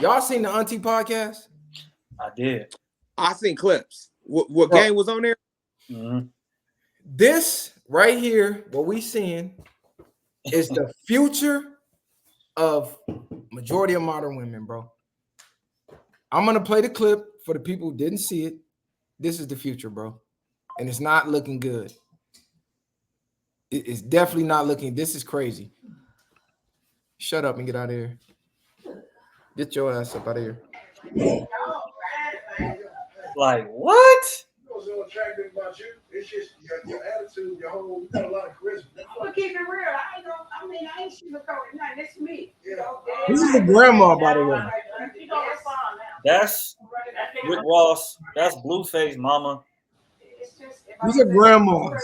Y'all seen the Auntie podcast? I did. I seen clips. What game was on there? Mm-hmm. This right here, what we seeing, is the future of majority of modern women, bro. I'm gonna play the clip for the people who didn't see it. This is the future, bro, and it's not looking good. It's definitely not looking. This is crazy. Shut up and get out of here. Get your ass up out of here. Like what? What's so attractive about you? It's just your attitude, your whole. You got a lot of charisma. I'm gonna keep it real. I ain't sugarcoating nothing. It's me. You know, This is the grandma, by the way. You don't respond now. That's Rick Ross. That's Blueface, mama. It's just, These are grandmas.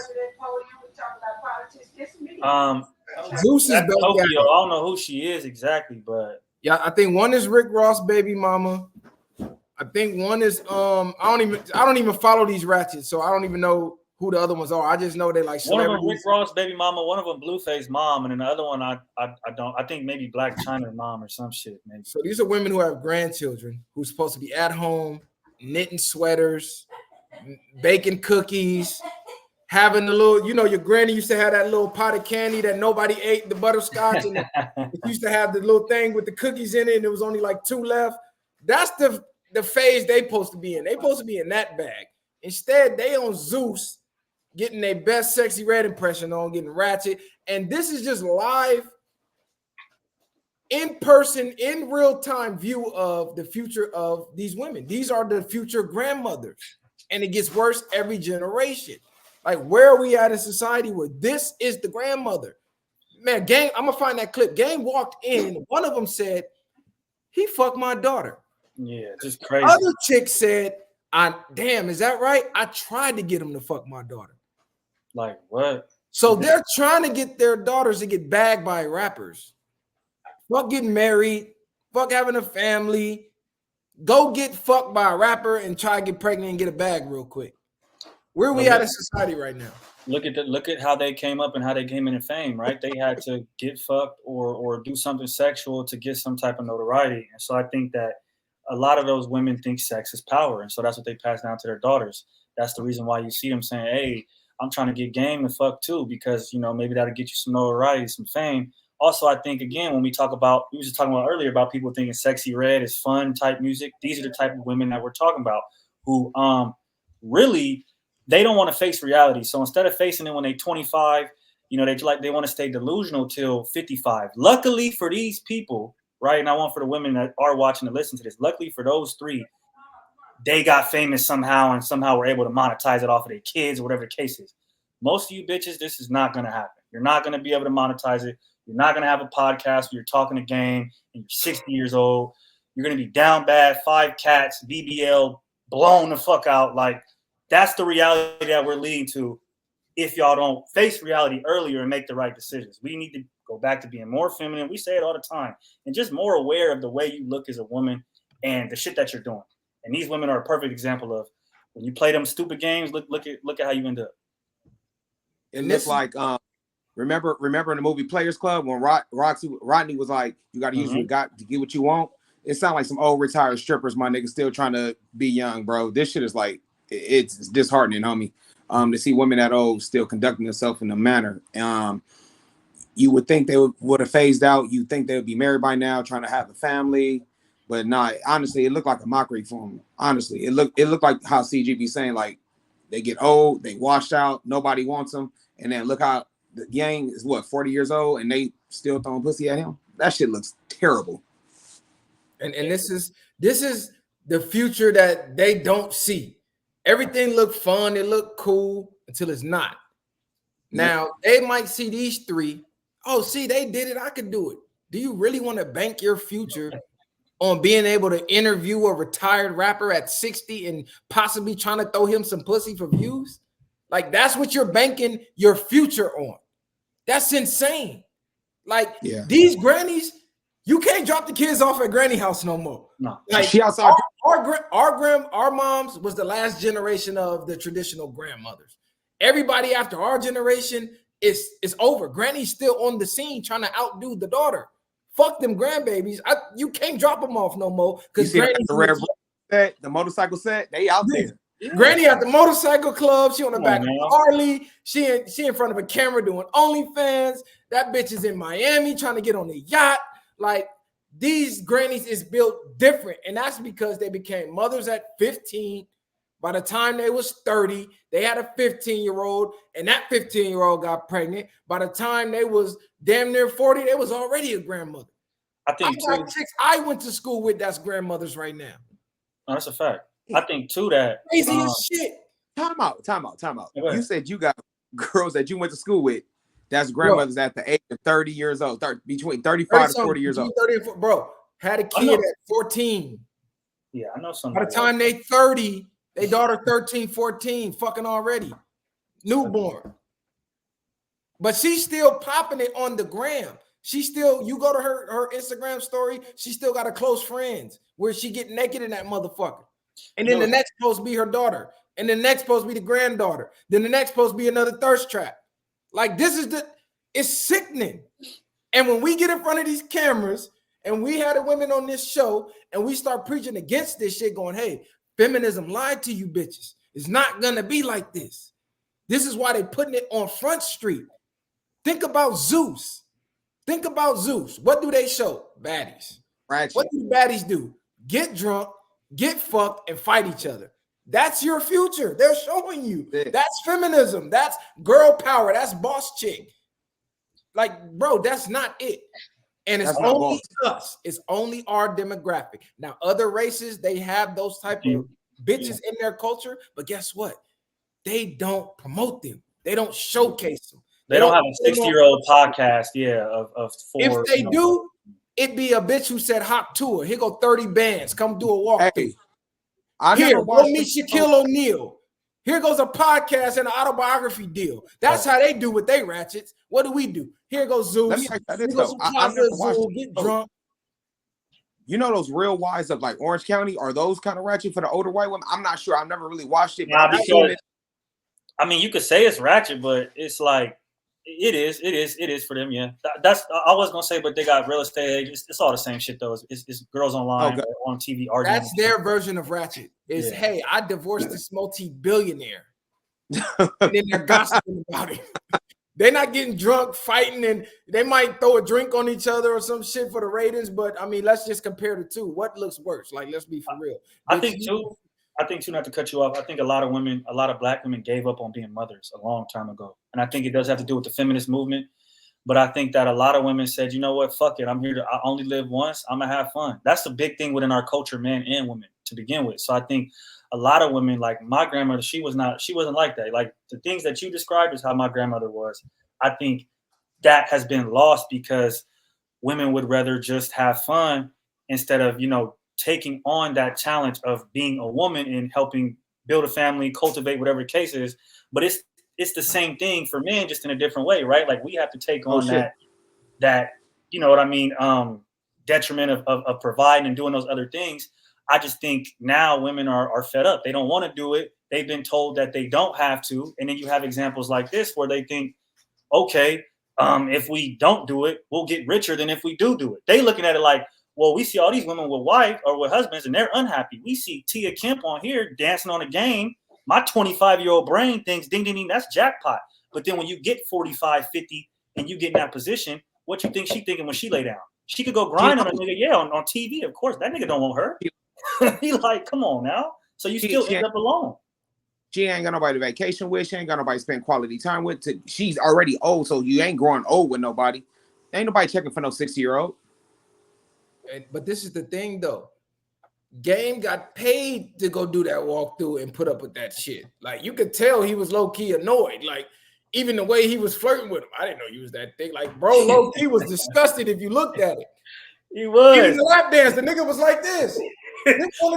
Zeus is That's back Tokyo. out. I don't know who she is exactly, but Yeah, I think one is Rick Ross' baby mama. I think one is I don't even follow these ratchets, so I don't even know who the other ones are. I just know they like one of celebrities. them Rick Ross baby mama, one of them Blueface mom, and then the other one I don't. I think maybe Blac Chyna mom or some shit. Maybe. So these are women who have grandchildren who's supposed to be at home knitting sweaters, baking cookies, having the little, you know, your granny used to have that little pot of candy that nobody ate, the butterscotch, and it used to have the little thing with the cookies in it, and there was only like 2 left. That's the phase they supposed to be in. They supposed to be in that bag. Instead, they on Zeus, getting their best sexy red impression on, getting ratchet. And this is just live, in person, in real time view of the future of these women. These are the future grandmothers. And it gets worse every generation. Like, where are we at in society where this is the grandmother? Man, Gang, I'm going to find that clip. Gang walked in. One of them said, he fucked my daughter. Yeah, just crazy. Other chick said, damn, is that right? I tried to get him to fuck my daughter. Like what? So they're trying to get their daughters to get bagged by rappers. Fuck getting married. Fuck having a family. Go get fucked by a rapper and try to get pregnant and get a bag real quick. Where are we at in society right now? Look at how they came up and how they came into fame, right? They had to get fucked or do something sexual to get some type of notoriety. And so I think that a lot of those women think sex is power. And so that's what they pass down to their daughters. That's the reason why you see them saying, hey, I'm trying to get game and fuck too, because, you know, maybe that'll get you some notoriety, some fame. Also, I think, again, when we talking about earlier about people thinking sexy red is fun type music, these are the type of women that we're talking about who really, they don't want to face reality. So instead of facing it when they're 25, you know, they want to stay delusional till 55. Luckily for these people, right, and I want for the women that are watching to listen to this, luckily for those three, they got famous somehow and somehow were able to monetize it off of their kids or whatever the case is. Most of you bitches, this is not going to happen. You're not going to be able to monetize it. You're not going to have a podcast where you're talking a game and you're 60 years old. You're going to be down bad, 5 cats, BBL, blown the fuck out. Like, that's the reality that we're leading to if y'all don't face reality earlier and make the right decisions. We need to go back to being more feminine. We say it all the time. And just more aware of the way you look as a woman and the shit that you're doing. And these women are a perfect example of when you play them stupid games, look at how you end up. It looks like remember in the movie Players Club when Rodney was like, you got to use what you got to get what you want. It sounds like some old retired strippers, my nigga, still trying to be young, bro. This shit is like, it's disheartening, homie. To see women that old still conducting themselves in a manner. You would think they would have phased out. You think they would be married by now, trying to have a family. But nah, honestly, it looked like a mockery for them. Honestly, it looked like how CG be saying, like, they get old, they washed out, nobody wants them. And then look how the gang is, 40 years old, and they still throwing pussy at him? That shit looks terrible. And this is the future that they don't see. Everything look fun, it look cool until it's not. Now, they might see these three. Oh, see, they did it. I could do it. Do you really want to bank your future on being able to interview a retired rapper at 60 and possibly trying to throw him some pussy for views? Like, that's what you're banking your future on. That's insane. Like, these grannies, you can't drop the kids off at granny house no more. No. Like, she outside. Our moms was the last generation of the traditional grandmothers. Everybody after our generation is over. Granny's still on the scene trying to outdo the daughter Fuck them grandbabies. You can't drop them off no more because the rare Granny's the motorcycle set, they out there. Yeah. Granny at the motorcycle club. She on the Come back on, of man. Harley. She in front of a camera doing OnlyFans. That bitch is in Miami trying to get on the yacht. Like, these grannies is built different, and that's because they became mothers at 15. By the time they was 30, they had a 15-year-old, and that 15-year-old got pregnant. By the time they was damn near 40, they was already a grandmother. I think got chicks I went to school with that's grandmothers right now. No, that's a fact. I think too that crazy as shit. Time out. Yeah, You said you got girls that you went to school with that's grandmothers at the age of 30 years old, between 35 to 40 years old. 30 and bro, had a kid at 14. Yeah, I know some. By the time they 30, they daughter 13, 14, fucking already. Newborn. But she's still popping it on the gram. She still, you go to her Instagram story, she still got a close friends where she get naked in that motherfucker. And then the next post be her daughter. And the next post be the granddaughter. Then the next post be another thirst trap. Like, this is it's sickening. And when we get in front of these cameras and we had the women on this show and we start preaching against this shit going, hey, feminism lied to you bitches. It's not going to be like this. This is why they putting it on Front Street. Think about Zeus. Think about Zeus. What do they show? Baddies. Ratchet. What do baddies do? Get drunk, get fucked, and fight each other. That's your future. They're showing you. That's feminism. That's girl power. That's boss chick. Like, bro, that's not it. And it's only us. It's only our demographic. Now, other races, they have those type of bitches in their culture, but guess what? They don't promote them. They don't showcase them. They don't have a 60-year-old podcast, of four. If they do, it'd be a bitch who said hop tour. Here go 30 bands. Come do a walk. Hey, here, go meet Shaquille O'Neal. Here goes a podcast and an autobiography deal. That's how they do what they ratchets. What do we do? Here goes Zeus. Let me ask you this, though. Get drunk. You know those Real Wives of like Orange County? Are those kind of ratchet for the older white women? I'm not sure. I've never really watched it. Nah, because, I mean, you could say it's ratchet, but it's like, it is for them. Yeah, that's I was gonna say, but they got real estate agents. It's all the same shit though. It's girls online on TV arguing. That's their version of ratchet. Is hey, I divorced this multi-billionaire, and then they're gossiping about it. They're not getting drunk, fighting, and they might throw a drink on each other or some shit for the ratings. But I mean, let's just compare the two. What looks worse? Like, let's be for real. I think too, not to cut you off, I think a lot of Black women gave up on being mothers a long time ago. And I think it does have to do with the feminist movement. But I think that a lot of women said, you know what, fuck it. I only live once. I'm going to have fun. That's the big thing within our culture, men and women, to begin with. So I think a lot of women, like my grandmother, she wasn't like that. Like the things that you described is how my grandmother was. I think that has been lost because women would rather just have fun instead of, taking on that challenge of being a woman and helping build a family, cultivate whatever the case is. But it's the same thing for men, just in a different way, right? Like we have to take on that, you know what I mean, detriment of providing and doing those other things. I just think now women are fed up. They don't want to do it. They've been told that they don't have to. And then you have examples like this where they think, okay, if we don't do it, we'll get richer than if we do it. They looking at it like, well, we see all these women with wives or with husbands and they're unhappy. We see Tia Kemp on here dancing on a game. My 25-year-old brain thinks, ding, ding, ding, that's jackpot. But then when you get 45, 50 and you get in that position, what you think she thinking when she lay down? She could go grind on a nigga, on TV. Of course, that nigga don't want her. He like, come on now. So you still end up alone. She ain't got nobody to vacation with. She ain't got nobody to spend quality time with. She's already old, so you ain't growing old with nobody. Ain't nobody checking for no 60-year-old. But this is the thing, though. Game got paid to go do that walkthrough and put up with that shit. Like, you could tell he was low-key annoyed. Like, even the way he was flirting with him. I didn't know he was that thing. Like, bro, low-key was disgusted if you looked at it. He was. Even the lap dance, the nigga was like this. He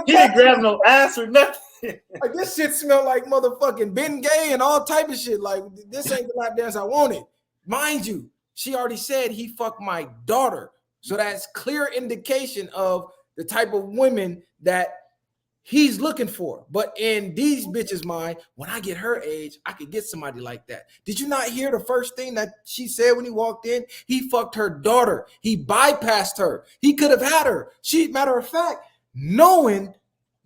didn't grab no ass or nothing. Like, this shit smelled like motherfucking Ben Gay and all type of shit. Like, this ain't the lap dance I wanted. Mind you, she already said he fucked my daughter. So that's clear indication of the type of women that he's looking for. But in these bitches' mind, when I get her age, I could get somebody like that. Did you not hear the first thing that she said when he walked in? He fucked her daughter. He bypassed her. He could have had her. Matter of fact, knowing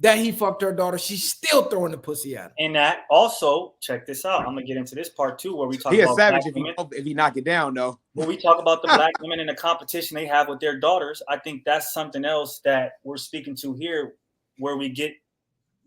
that he fucked her daughter, she's still throwing the pussy at him. And that also, check this out. I'm gonna get into this part too, where we talk He about a savage if he knock it down, though. When we talk about the black women and the competition they have with their daughters, I think that's something else that we're speaking to here, where we get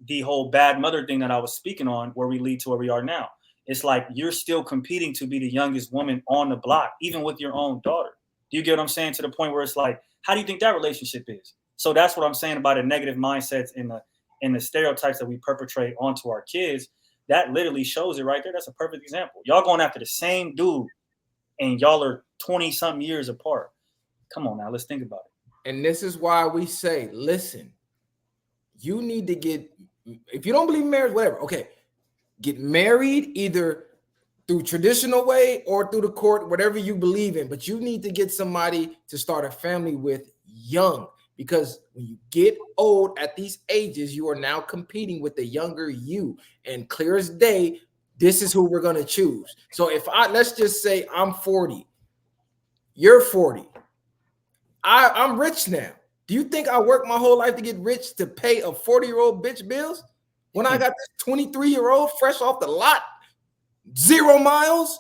the whole bad mother thing that I was speaking on, where we lead to where we are now. It's like you're still competing to be the youngest woman on the block, even with your own daughter. Do you get what I'm saying? To the point where it's like, how do you think that relationship is? So that's what I'm saying about the negative mindsets and the stereotypes that we perpetrate onto our kids. That literally shows it right there. That's a perfect example. Y'all going after the same dude and y'all are 20 something years apart. Come on now, let's think about it. And this is why we say, listen, you need to get, if you don't believe in marriage, whatever, okay, get married either through traditional way or through the court, whatever you believe in, but you need to get somebody to start a family with young. Because when you get old at these ages, you are now competing with the younger you. And clear as day, this is who we're going to choose. So let's just say I'm 40, you're 40. I'm rich now. Do you think I worked my whole life to get rich to pay a 40-year-old bitch bills? When I got this 23-year-old fresh off the lot, 0 miles,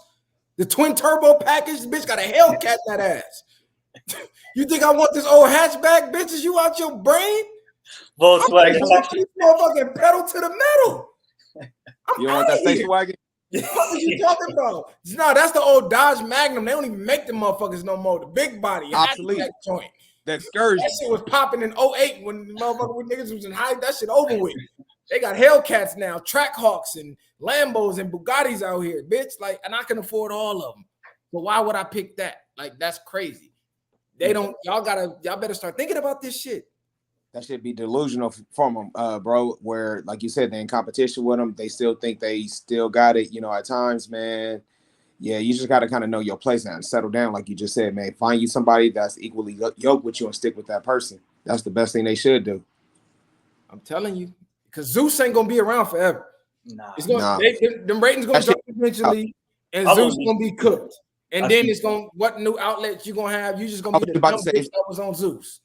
the twin turbo package, the bitch got a Hellcat in that ass. You think I want this old hatchback, bitches? You out your brain? Volkswagen. Motherfucking pedal to the metal. You don't want that station wagon? What are you talking about? No, that's the old Dodge Magnum. They don't even make the motherfuckers no more. The big body, obsolete joint. That excursion. That shit was popping in 08 when the motherfucker niggas was in high. That shit over with. They got Hellcats now, Trackhawks and Lambos and Bugattis out here, bitch. Like, and I can afford all of them. But why would I pick that? Like, that's crazy. They don't. Y'all better start thinking about this shit. That should be delusional from them, bro. Where, like you said, they're in competition with them. They still think they still got it. You know, at times, man. Yeah, you just got to kind of know your place now and settle down, like you just said, man. Find you somebody that's equally yoked with you and stick with that person. That's the best thing they should do. I'm telling you, because Zeus ain't gonna be around forever. Nah, it's gonna them ratings gonna drop eventually, and Zeus gonna be cooked. And then it's gonna what new outlets you gonna have? You just gonna be the dumb bitch that was on Zeus.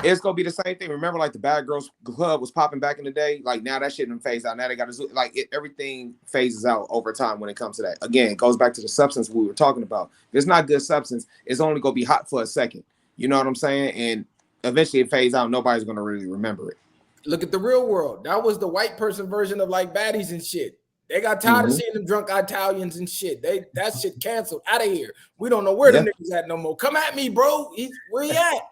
It's gonna be the same thing. Remember, like the Bad Girls Club was popping back in the day. Like now that shit done phased out. Now they got to everything phases out over time when it comes to that. Again, it goes back to the substance we were talking about. If it's not good substance, it's only gonna be hot for a second. You know what I'm saying? And eventually it fades out. Nobody's gonna really remember it. Look at the Real World. That was the white person version of like baddies and shit. They got tired of seeing them drunk Italians and shit. That shit canceled. Out of here. We don't know where the niggas at no more. Come at me, bro. Where he at?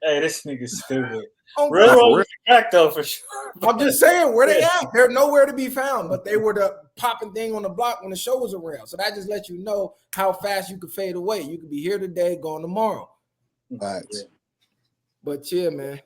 Hey, this nigga's stupid. Real World back though for sure. I'm just saying, where they at? They're nowhere to be found, but they were the popping thing on the block when the show was around. So that just lets you know how fast you could fade away. You could be here today, gone tomorrow. Right. But yeah, man.